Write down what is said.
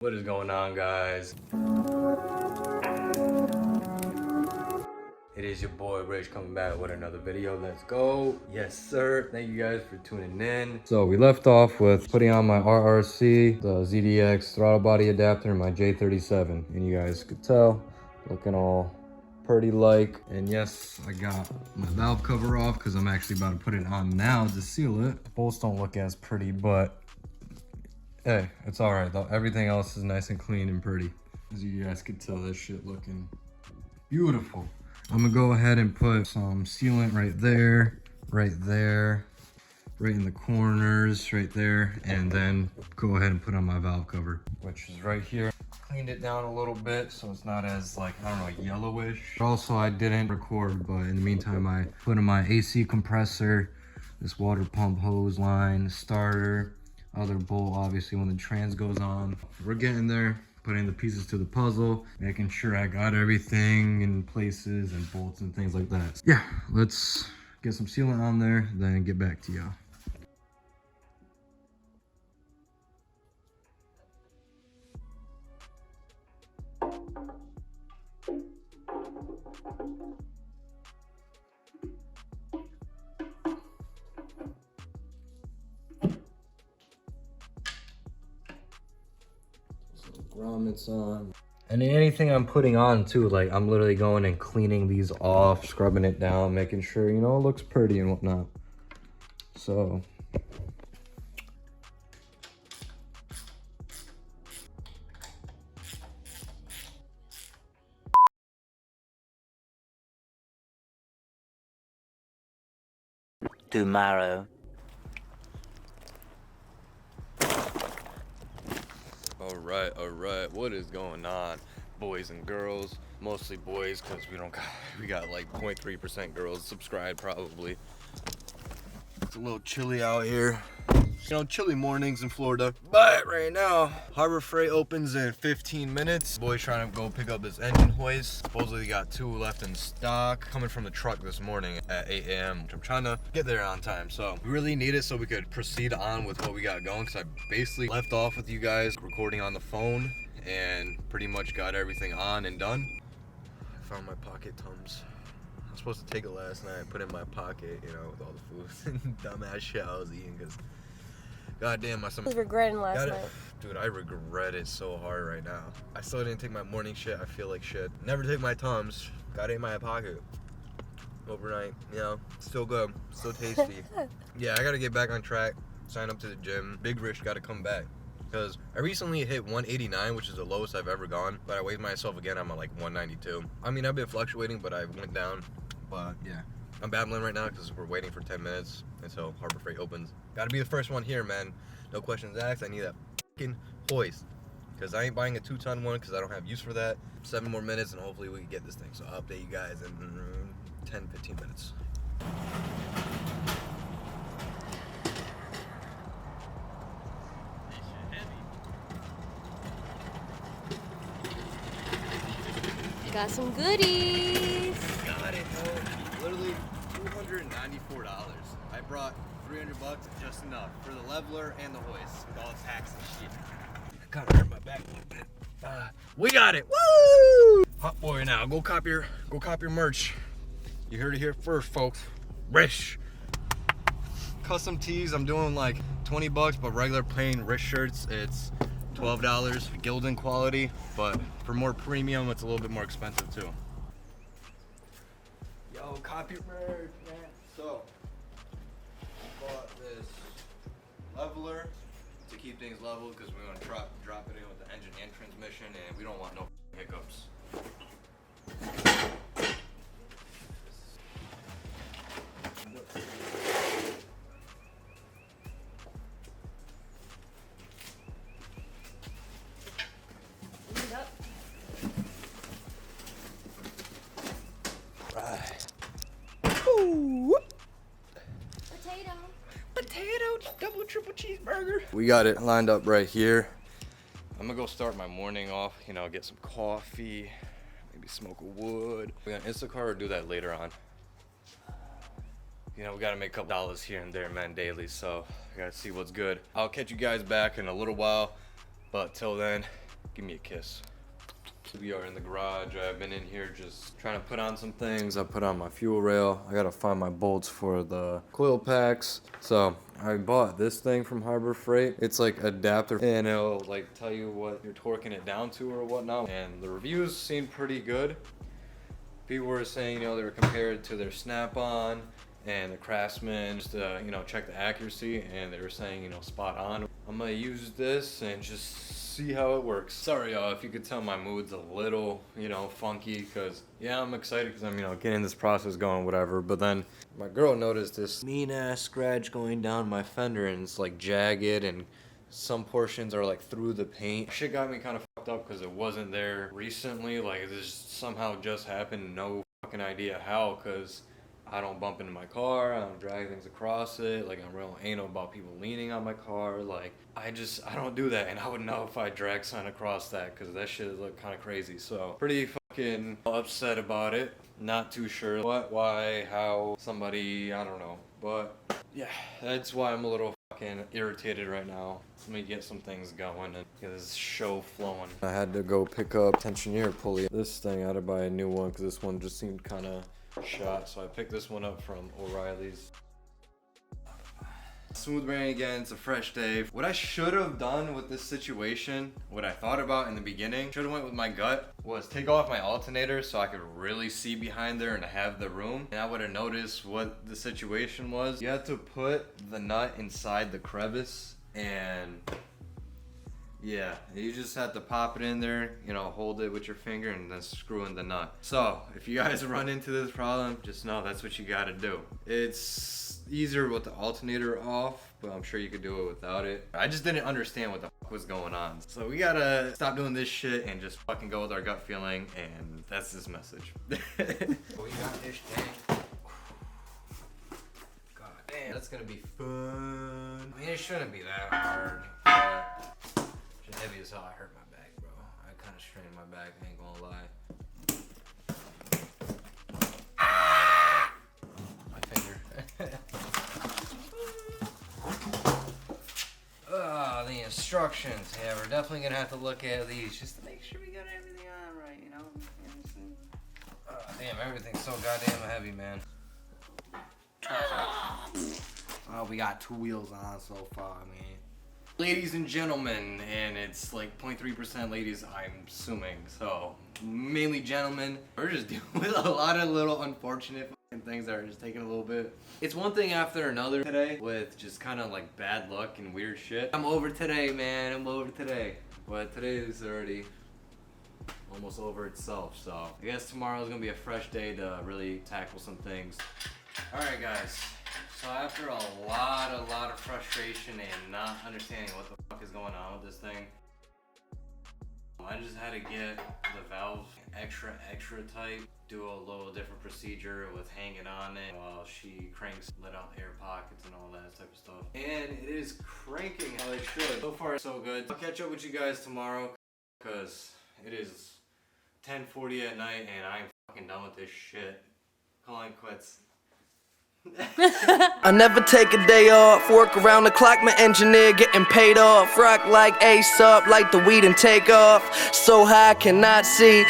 What is going on, guys? It is your boy Rish coming back with another video. Let's go. Yes sir, thank you guys for tuning in. So we left off with putting on my RRC, the ZDX throttle body adapter, and my J37, and you guys could tell looking all pretty like. And yes, I got my valve cover off because I'm actually about to put it on now to seal it. Bolts don't look as pretty, but hey, it's all right though. Everything else is nice and clean and pretty. As you guys can tell, this shit looking beautiful. I'm gonna go ahead and put some sealant right there, right in the corners, right there, and then go ahead and put on my valve cover, which is right here. Cleaned it down a little bit so it's not as, like, I don't know, yellowish. Also, I didn't record, but in the meantime, I put in my AC compressor, this water pump hose line, starter, other bolt obviously when the trans goes on. We're getting there, putting the pieces to the puzzle, making sure I got everything in places and bolts and things like that. Yeah, let's get some sealant on there, then get back to y'all. Grommets on. And anything I'm putting on too, like I'm literally going and cleaning these off, scrubbing it down, making sure, you know, it looks pretty and whatnot. So tomorrow. all right, what is going on, boys and girls? Mostly boys, because we got like 0.3% girls subscribed probably. It's a little chilly out here, you know, chilly mornings in Florida. But right now, Harbor Freight opens in 15 minutes. Boy's trying to go pick up this engine hoist. Supposedly got 2 left in stock, coming from the truck this morning at 8 a.m. I'm trying to get there on time, so we really need it so we could proceed on with what we got going, because I basically left off with you guys recording on the phone and pretty much got everything on and done. I found my pocket Tums. I was supposed to take it last night, put it in my pocket, you know, with all the food and dumbass shit I was eating, because goddamn, I was regretting last night. Dude, I regret it so hard right now. I still didn't take my morning shit. I feel like shit. Never take my Tums. Got it in my pocket overnight, you know. Still good, still tasty. Yeah, I gotta get back on track, sign up to the gym. Big Rish gotta come back, because I recently hit 189, which is the lowest I've ever gone, but I weighed myself again. I'm at like 192. I mean, I've been fluctuating, but I went down. But yeah, I'm battling right now because we're waiting for 10 minutes until Harbor Freight opens. Gotta be the first one here, man. No questions asked. I need that fucking hoist, because I ain't buying a 2-ton one because I don't have use for that. 7 more minutes and hopefully we can get this thing. So I'll update you guys in 10-15 minutes. Got some goodies. Got it, bro. Literally $294. I brought $300, just enough for the leveler and the hoist with all the tax and shit. I kind of hurt my back a little bit. We got it. Woo! Hot boy now. Go cop your merch. You heard it here first, folks. Rish. Custom tees. I'm doing like $20, but regular plain Rish shirts, it's $12. Gildan quality, but for more premium, it's a little bit more expensive too. Yo, copy merch, man. So, I bought this leveler to keep things level, because we're gonna drop it in with the engine and transmission, and we don't want no hiccups. Potato, double, triple cheeseburger. We got it lined up right here. I'm gonna go start my morning off, you know, get some coffee, maybe smoke a wood. We're gonna Instacart or do that later on. You know, we gotta make a couple dollars here and there, man, daily, so I gotta see what's good. I'll catch you guys back in a little while, but till then, Give me a kiss. We are in the garage. I've been in here just trying to put on some things. I put on my fuel rail. I gotta find my bolts for the coil packs. So I bought this thing from Harbor Freight. It's like adapter, and it'll like tell you what you're torquing it down to or whatnot. And the reviews seem pretty good. People were saying, you know, they were compared to their Snap-on and the Craftsman, just to, you know, check the accuracy, and they were saying, you know, spot on. I'm gonna use this and just see how it works. Sorry y'all if you could tell my mood's a little, you know, funky, because yeah, I'm excited because I'm, you know, getting this process going, whatever. But then my girl noticed this mean ass scratch going down my fender, and it's like jagged, and some portions are like through the paint. Shit got me kind of fucked up because it wasn't there recently. Like this somehow just happened. No fucking idea how, because I don't bump into my car, I don't drag things across it, like I'm real anal about people leaning on my car, like I don't do that, and I would know if I drag something across that, because that shit look kind of crazy. So pretty fucking upset about it, not too sure what, why, how, somebody, I don't know, but yeah, that's why I'm a little fucking irritated right now. Let me get some things going and get this show flowing. I had to go pick up tensioner pulley. This thing, I had to buy a new one because this one just seemed kind of shot, so I picked this one up from O'Reilly's. Smooth brain again, it's a fresh day. What I should have done with this situation, what I thought about in the beginning, should have went with my gut, was take off my alternator so I could really see behind there and have the room, and I would have noticed what the situation was. You have to put the nut inside the crevice, and yeah, you just have to pop it in there, you know, hold it with your finger and then screw in the nut. So if you guys run into this problem, just know that's what you gotta do. It's easier with the alternator off, but I'm sure you could do it without it. I just didn't understand what the fuck was going on. So we gotta stop doing this shit and just fucking go with our gut feeling, and that's this message. We got this thing. God damn, that's gonna be fun. I mean, it shouldn't be that hard, but heavy as hell. I hurt my back, bro. I kind of strained my back, I ain't gonna lie. My finger. The instructions. Yeah, we're definitely gonna have to look at these just to make sure we got everything on right, you know? Damn, everything's so goddamn heavy, man. Oh, we got 2 wheels on so far, man. Ladies and gentlemen, and it's like 0.3% ladies, I'm assuming, so mainly gentlemen. We're just dealing with a lot of little unfortunate things that are just taking a little bit. It's one thing after another today with just kind of like bad luck and weird shit. I'm over today, man, I'm over today. But today is already almost over itself, so I guess tomorrow is gonna be a fresh day to really tackle some things. Alright guys. So after a lot of frustration and not understanding what the fuck is going on with this thing, I just had to get the valve extra tight, do a little different procedure with hanging on it while she cranks, let out air pockets and all that type of stuff. And it is cranking how it should. So far so good. I'll catch up with you guys tomorrow because it is 10:40 at night and I'm fucking done with this shit. Calling quits. I never take a day off, work around the clock, my engineer getting paid off. Rock like Ace Up, like the weed and take off. So high I cannot see.